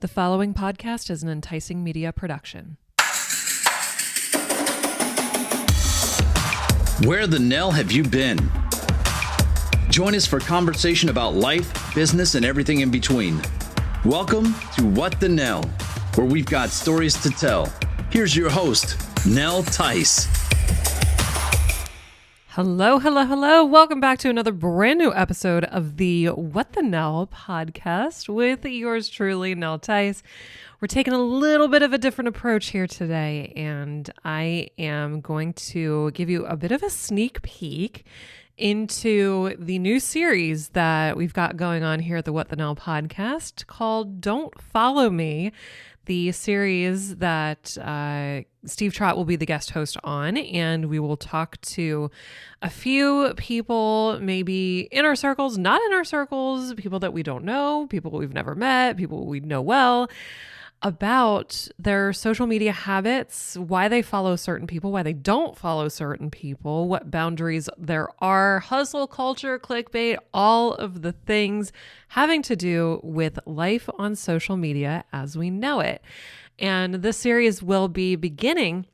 The following podcast is an Enticing Media production. Where the Nell have you been? Join us for conversation about life, business, and everything in between. Welcome to What the Nell, where we've got stories to tell. Here's your host, Nell Tice. Hello, hello, hello. Welcome back to another brand new episode of the What the Nell podcast with yours truly, Nell Tice. We're taking a little bit of a different approach here today, and I am going to give you a bit of a sneak peek into the new series that we've got going on here at the What the Nell podcast called Don't Follow Me, the series that Steve Trott will be the guest host on, and we will talk to a few people, maybe in our circles, not in our circles, people that we don't know, people we've never met, people we know well, about their social media habits, why they follow certain people, why they don't follow certain people, what boundaries there are, hustle culture, clickbait, all of the things having to do with life on social media as we know it. And this series will be beginning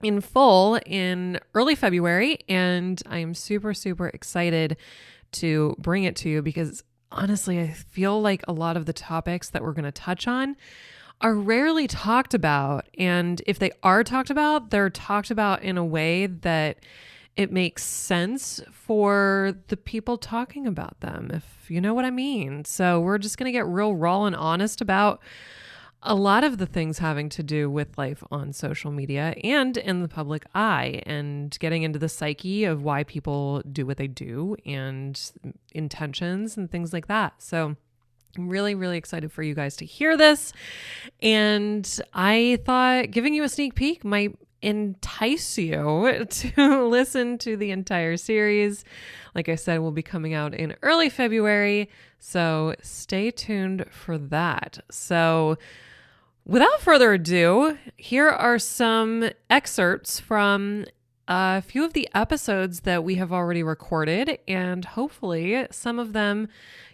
in full in early February, and I am super, super excited to bring it to you because honestly, I feel like a lot of the topics that we're going to touch on are rarely talked about. And if they are talked about, they're talked about in a way that it makes sense for the people talking about them, if you know what I mean. So we're just going to get real raw and honest about a lot of the things having to do with life on social media and in the public eye, and getting into the psyche of why people do what they do and intentions and things like that. So I'm really, really excited for you guys to hear this. And I thought giving you a sneak peek might entice you to listen to the entire series. Like I said, we'll be coming out in early February, so stay tuned for that. So without further ado, here are some excerpts from a few of the episodes that we have already recorded, and hopefully some of them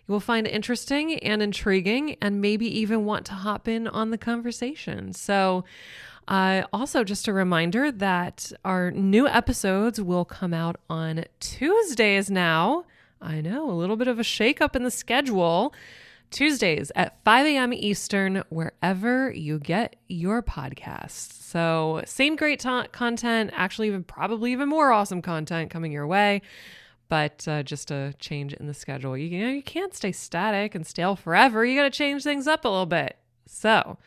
you will find interesting and intriguing and maybe even want to hop in on the conversation. So also just a reminder that our new episodes will come out on Tuesdays now. I know, a little bit of a shakeup in the schedule. Tuesdays at 5 a.m. Eastern, wherever you get your podcasts. So same great content, actually probably even more awesome content coming your way. But just a change in the schedule. You know, you can't stay static and stale forever. You got to change things up a little bit. So,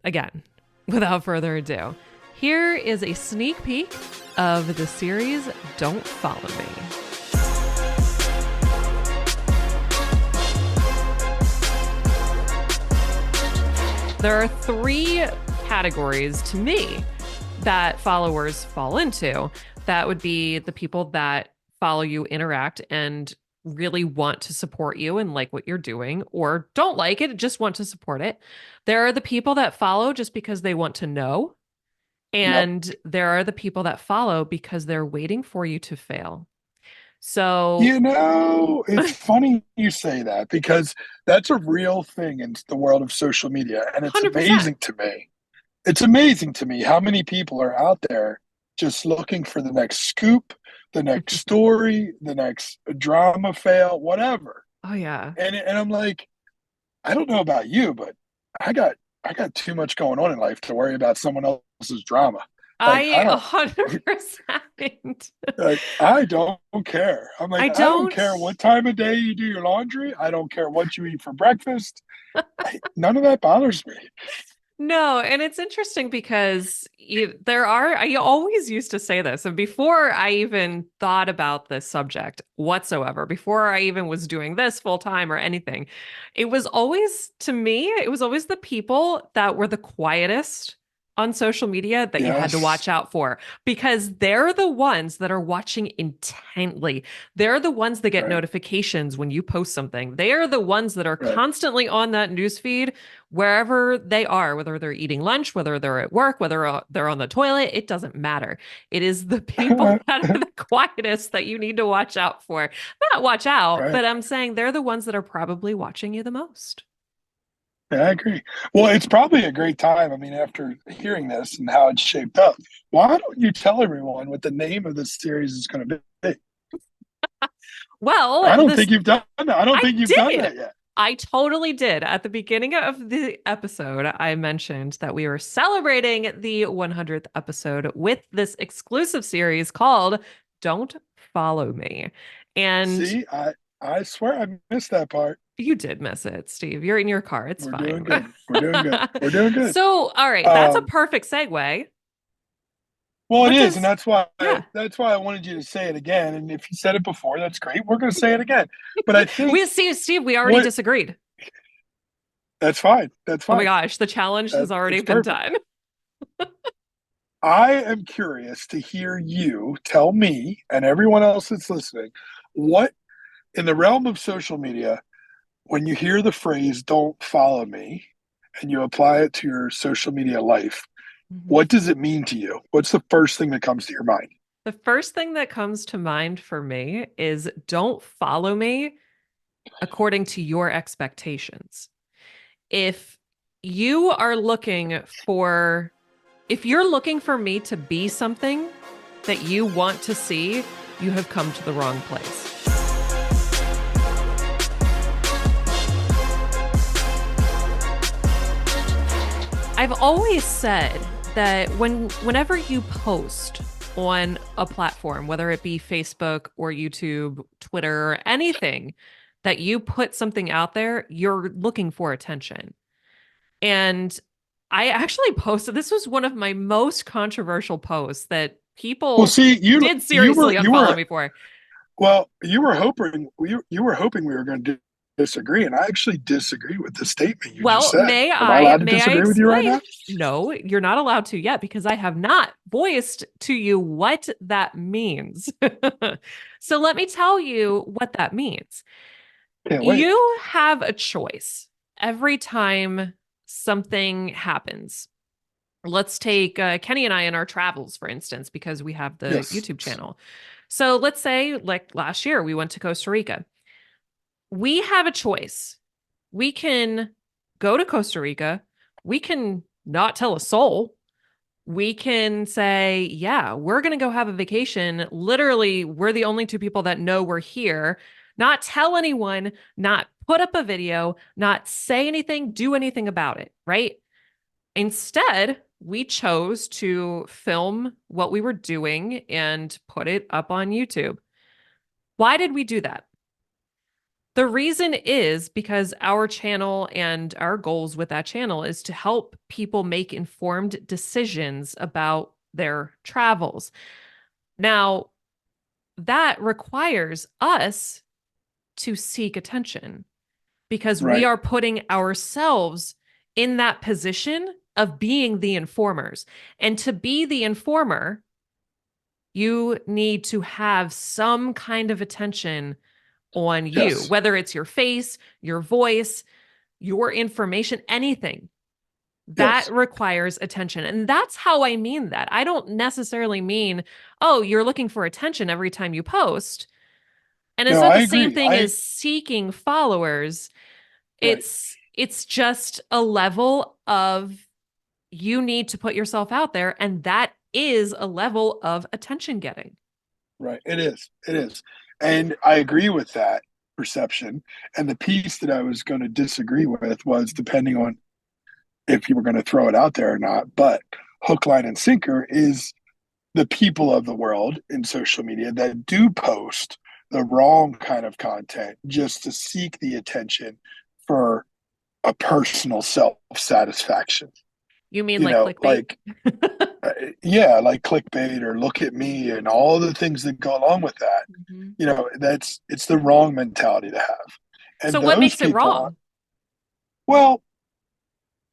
again, without further ado, here is a sneak peek of the series Don't Follow Me. There are three categories to me that followers fall into. That would be the people that follow you, interact, and really want to support you and like what you're doing, or don't like it, just want to support it. There are the people that follow just because they want to know. And There are the people that follow because they're waiting for you to fail. So, you know, it's funny you say that because that's a real thing in the world of social media. And it's 100%. amazing to me. It's amazing to me how many people are out there just looking for the next scoop, the next story, the next drama fail, whatever. Oh yeah. And I'm like, I don't know about you, but I got too much going on in life to worry about someone else's drama. Like, I 100%. Like, I don't care. I'm like, I don't care what time of day you do your laundry. I don't care what you eat for breakfast. None of that bothers me. No, and it's interesting because I always used to say this, and before I even thought about this subject whatsoever, before I even was doing this full time or anything, it was always the people that were the quietest on social media that you had to watch out for, because they're the ones that are watching intently. They're the ones that get notifications when you post something. They are the ones that are constantly on that newsfeed wherever they are, whether they're eating lunch, whether they're at work, whether they're on the toilet, it doesn't matter. It is the people that are the quietest that you need to watch out for. Not watch out, but I'm saying they're the ones that are probably watching you the most. Yeah, I agree. Well, it's probably a great time. I mean, after hearing this and how it's shaped up, why don't you tell everyone what the name of this series is going to be? Well, I don't this think you've done that. I don't I think you've done did. that yet. I totally did. At the beginning of the episode, I mentioned that we were celebrating the 100th episode with this exclusive series called Don't Follow Me. And See, I swear I missed that part. you did miss it, Steve. You're in your car. It's We're fine. doing good. We're doing good. We're doing good. So, all right, that's a Um, perfect segue. well, it What is, and does, that's why yeah, I wanted you to say it again. And if you said it before, that's great. We're going to say it again. But I think we Steve, we already what disagreed. that's fine. That's Oh my fine. gosh, the challenge has already It's been perfect. done. I am curious to hear you tell me and everyone else that's listening what, in the realm of social media, when you hear the phrase "don't follow me" and you apply it to your social media life, Mhm. what does it mean to you? What's the first thing that comes to your mind? The first thing that comes to mind for me is don't follow me according to your expectations. If you are looking for, if you're looking for me to be something that you want to see, you have come to the wrong place. I've always said that whenever you post on a platform, whether it be Facebook or YouTube, Twitter, or anything, that you put something out there, you're looking for attention. And I actually posted, this was one of my most controversial posts that Well, people see, did seriously you unfollow were me for. well, you were hoping we were going to disagree, and I actually disagree with the statement you just Well, said. Am I allowed to may I disagree with you right explain? now? No, you're not allowed to yet because I have not voiced to you what that means. So let me tell you what that means. Can't wait. You have a choice every time something happens. Let's take Kenny and I in our travels, for instance, because we have the Yes. YouTube channel. So let's say, like last year, we went to Costa Rica. We have a choice. We can go to Costa Rica. We can not tell a soul. We can say, yeah, we're going to go have a vacation. Literally, we're the only two people that know we're here. Not tell anyone, not put up a video, not say anything, do anything about it, right? Instead, we chose to film what we were doing and put it up on YouTube. Why did we do that? The reason is because our channel and our goals with that channel is to help people make informed decisions about their travels. Now, that requires us to seek attention because we Right. are putting ourselves in that position of being the informers. And to be the informer, you need to have some kind of attention on you, Yes. whether it's your face, your voice, your information, anything that Yes. requires attention. And that's how I mean that. I don't necessarily mean, oh, you're looking for attention every time you post. And it's No, not I the same agree. thing I as seeking followers. right. It's just a level of you need to put yourself out there, and that is a level of attention getting. Right. It is. It is. And I agree with that perception. And the piece that I was going to disagree with was depending on if you were going to throw it out there or not. But hook, line, and sinker is the people of the world in social media that do post the wrong kind of content just to seek the attention for a personal self satisfaction. You mean You like know, clickbait? like yeah, like clickbait or look at me and all the things that go along with that. Mhm. You know, it's the wrong mentality to have. So And what those makes it people, wrong? well,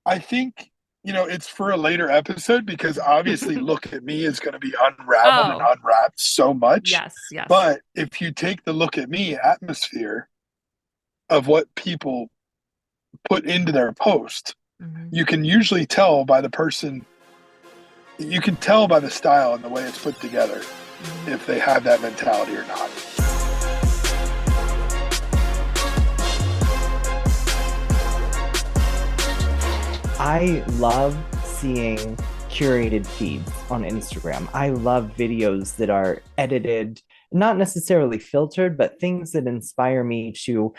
I think, it's for a later episode because obviously look at me is going to be unraveled and Oh, unwrapped so much. yes, yes. But if you take the look at me atmosphere of what people put into their post, Mhm. you can usually tell by the person, you can tell by the style and the way it's put together if they have that mentality or not. I love seeing curated feeds on Instagram. I love videos that are edited, not necessarily filtered, but things that inspire me to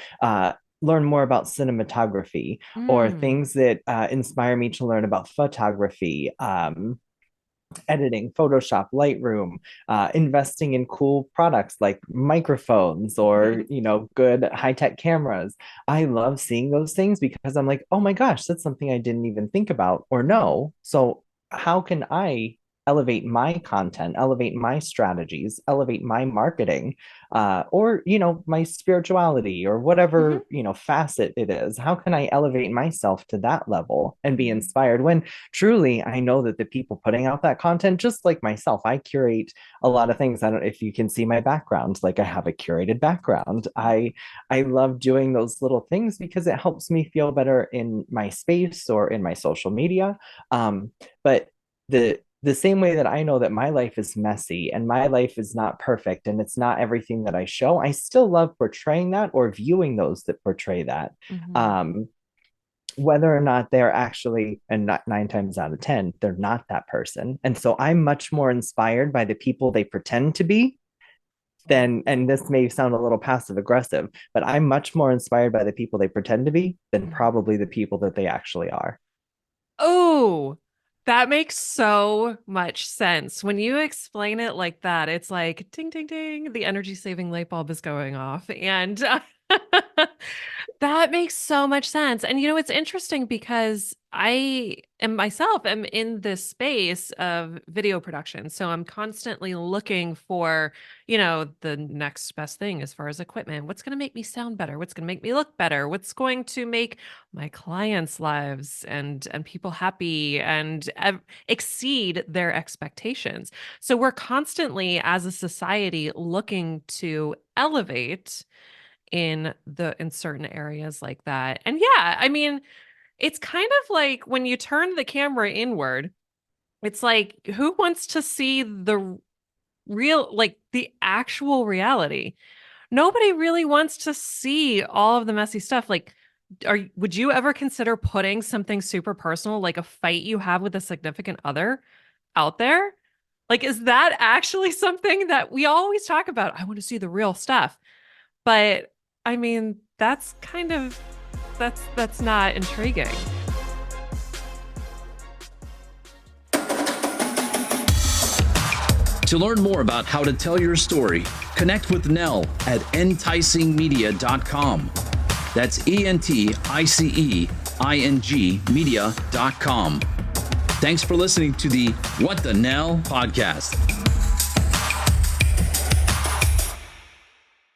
learn more about cinematography, or Mm. things that inspire me to learn about photography, editing, Photoshop, Lightroom, investing in cool products like microphones or, good high-tech cameras. I love seeing those things because I'm like, oh my gosh, that's something I didn't even think about or know. So how can I elevate my content, elevate my strategies, elevate my marketing, or my spirituality, or Mhm. whatever facet it is? How can I elevate myself to that level and be Mhm. inspired when truly I know that the people putting out that content, just like myself, I curate a lot of things. I don't know if you can see my background, like I have a curated background. I love doing those little things because it helps me feel better in my space or in my social media. But the same way that I know that my life is messy and my life is not perfect and it's not everything that I show, I still love portraying that or viewing those that portray that. Mhm. Um, Whether or not they're actually, and not 9 times out of 10, they're not that person. And so I'm much more inspired by the people they pretend to be than, and this may sound a little passive aggressive, but I'm much more inspired by the people they pretend to be than Mhm. probably the people that they actually are. Oh, that makes so much sense. When you explain it like that, it's like ding, ding, ding, the energy saving light bulb is going off. And that makes so much sense. And it's interesting because I am myself am in this space of video production. So I'm constantly looking for, the next best thing as far as equipment. What's going to make me sound better? What's going to make me look better? What's going to make my clients' lives and people happy and exceed their expectations. So we're constantly as a society looking to elevate in certain areas like that. And yeah, I mean, it's kind of like when you turn the camera inward, it's like who wants to see the real, like the actual reality? Nobody really wants to see all of the messy stuff. Like, would you ever consider putting something super personal, like a fight you have with a significant other, out there? Like, is that actually something that we always talk about? I want to see the real stuff. But I mean, that's not intriguing. To learn more about how to tell your story, connect with Nell at enTICEingmedia.com. That's ENTICEING media.com. Thanks for listening to the What the Nell podcast.